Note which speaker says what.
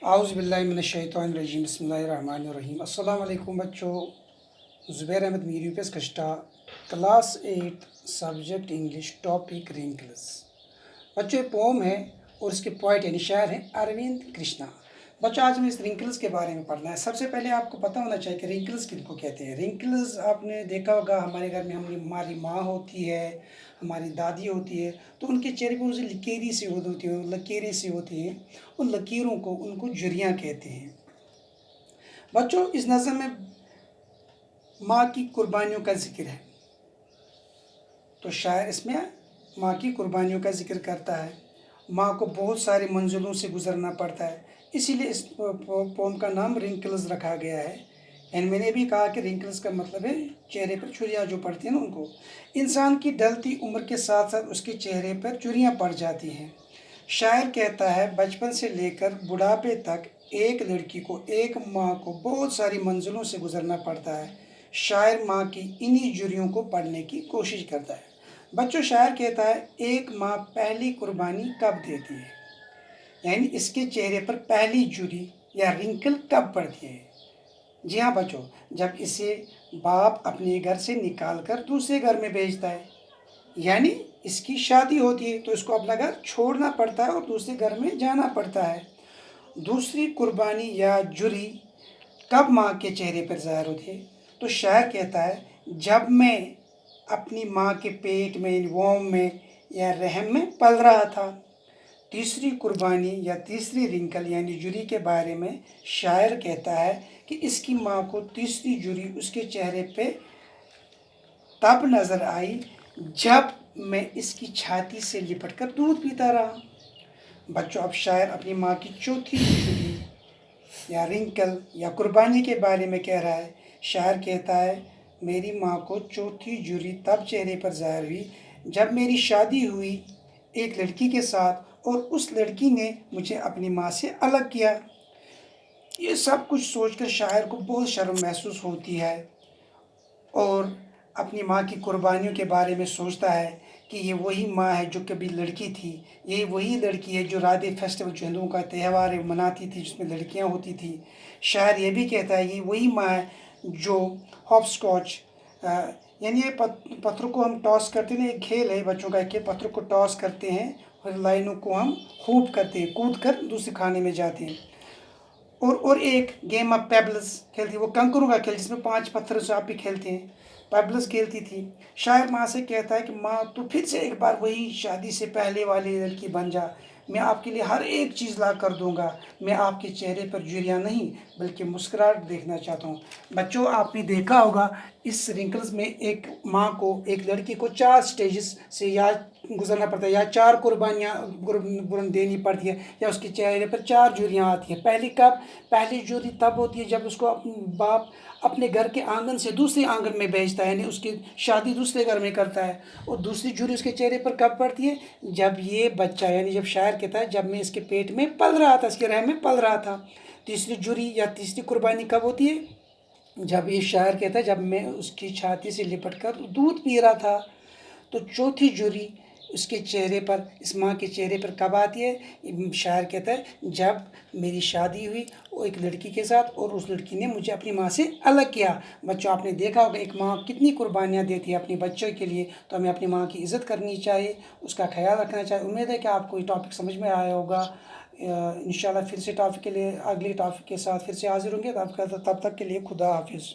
Speaker 1: اعوذ باللہ من الشیطان الرجیم بسم اللہ الرحمن الرحیم السلام علیکم بچوں. زبیر احمد میری پیس کشتا کلاس 8 سبجیکٹ انگلش ٹاپک رنکلز. بچوں یہ پوم ہے اور اس کے پوائٹ یعنی شاعر ہیں اروند کرشنا. بچوں آج ہمیں اس رنکلز کے بارے میں پڑھنا ہے. سب سے پہلے آپ کو پتہ ہونا چاہیے کہ رنکلز کن کو کہتے ہیں. رنکلز آپ نے دیکھا ہوگا ہمارے گھر میں ہماری ماں ہوتی ہے, ہماری دادی ہوتی ہے, تو ان کے چہرے پر اسے لکیری سی ہوتی ہے, لکیریں سی ہوتی ہیں. ان لکیروں کو ان کو جھریاں کہتے ہیں. بچوں اس نظم میں ماں کی قربانیوں کا ذکر ہے, تو شاعر اس میں ماں کی قربانیوں کا ذکر کرتا ہے. ماں کو بہت سارے منزلوں سے گزرنا پڑتا ہے, اسی لیے اس پوم کا نام رنکلز رکھا گیا ہے. اینڈ میں نے بھی کہا کہ رنکلز کا مطلب ہے چہرے پر چھریاں جو پڑتی ہیں نا ان کو. انسان کی ڈھلتی عمر کے ساتھ ساتھ اس کے چہرے پر چھریاں پڑ جاتی ہیں. شاعر کہتا ہے بچپن سے لے کر بڑھاپے تک ایک لڑکی کو, ایک ماں کو بہت ساری منزلوں سے گزرنا پڑتا ہے. شاعر ماں کی انہی جھریوں کو پڑھنے کی کوشش کرتا ہے. بچوں شاعر کہتا ہے ایک ماں پہلی قربانی کب دیتی ہے, یعنی اس کے چہرے پر پہلی جھری یا رنکل کب پڑتی ہے. جی ہاں بچوں, جب اسے باپ اپنے گھر سے نکال کر دوسرے گھر میں بھیجتا ہے, یعنی اس کی شادی ہوتی ہے تو اس کو اپنا گھر چھوڑنا پڑتا ہے اور دوسرے گھر میں جانا پڑتا ہے. دوسری قربانی یا جھری کب ماں کے چہرے پر ظاہر ہوتی ہے, تو شاعر کہتا ہے جب میں اپنی ماں کے پیٹ میں ووم میں یا رحم میں پل رہا تھا. تیسری قربانی یا تیسری رنکل یعنی جھری کے بارے میں شاعر کہتا ہے کہ اس کی ماں کو تیسری جھری اس کے چہرے پہ تب نظر آئی جب میں اس کی چھاتی سے لپٹ کر دودھ پیتا رہا. بچوں اب شاعر اپنی ماں کی چوتھی جھری یا رنکل یا قربانی کے بارے میں کہہ رہا ہے. شاعر کہتا ہے میری ماں کو چوتھی جھری تب چہرے پر ظاہر ہوئی جب میری شادی ہوئی ایک لڑکی کے ساتھ اور اس لڑکی نے مجھے اپنی ماں سے الگ کیا. یہ سب کچھ سوچ کر شاعر کو بہت شرم محسوس ہوتی ہے اور اپنی ماں کی قربانیوں کے بارے میں سوچتا ہے کہ یہ وہی ماں ہے جو کبھی لڑکی تھی, یہ وہی لڑکی ہے جو رادے فیسٹیول جو ہندوؤں کا تہوار مناتی تھی جس میں لڑکیاں ہوتی تھیں. شاعر یہ بھی کہتا ہے یہ وہی ماں ہے جو ہاپ اسکاچ یعنی یہ پتھروں کو ہم ٹاس کرتے ہیں, ایک کھیل ہے بچوں کا کہ پتھروں کو ٹاس کرتے ہیں اور لائنوں کو ہم ہوپ کرتے ہیں, کود کر دوسرے کھانے میں جاتے ہیں. اور ایک گیم آف پیبلز کھیلتی, وہ کنکروں کا کھیل جس میں 5 پتھر سے آپ بھی کھیلتے ہیں, پیبلز کھیلتی تھی. شاعر ماں سے کہتا ہے کہ ماں تو پھر سے ایک بار وہی شادی سے پہلے والی لڑکی بن جا, میں آپ کے لیے ہر ایک چیز لا کر دوں گا, میں آپ کے چہرے پر جھریاں نہیں بلکہ مسکراہٹ دیکھنا چاہتا ہوں. بچوں آپ نے دیکھا ہوگا اس رنکلز میں ایک ماں کو, ایک لڑکی کو 4 سٹیجز سے یا گزرنا پڑتا ہے یا 4 قربانیاں دینی پڑتی ہے یا اس کے چہرے پر 4 جھریاں آتی ہیں. پہلی کب, پہلی جھری تب ہوتی ہے جب اس کو باپ اپنے گھر کے آنگن سے دوسرے آنگن میں بھیجتا ہے, یعنی اس کی شادی دوسرے گھر میں کرتا ہے. اور دوسری جھری اس کے چہرے پر کب پڑتی ہے, جب یہ بچہ یعنی جب شاعر کہتا ہے جب میں اس کے پیٹ میں پل رہا تھا, اس کے رحم میں پل رہا تھا. تیسری جھری یا تیسری قربانی کب ہوتی ہے, جب یہ شاعر کہتا ہے جب میں اس کی چھاتی سے لپٹ کر دودھ پی رہا تھا. تو چوتھی جھری اس کے چہرے پر, اس ماں کے چہرے پر کب آتی ہے, شاعر کہتا ہے جب میری شادی ہوئی وہ ایک لڑکی کے ساتھ اور اس لڑکی نے مجھے اپنی ماں سے الگ کیا. بچوں آپ نے دیکھا ہوگا ایک ماں کتنی قربانیاں دیتی ہے اپنے بچوں کے لیے, تو ہمیں اپنی ماں کی عزت کرنی چاہیے, اس کا خیال رکھنا چاہیے. امید ہے کہ آپ کو یہ ٹاپک سمجھ میں آیا ہوگا. انشاءاللہ پھر سے ٹاپک کے لیے اگلی ٹاپک کے ساتھ پھر سے حاضر ہوں گے. تب تک کے لیے خدا حافظ.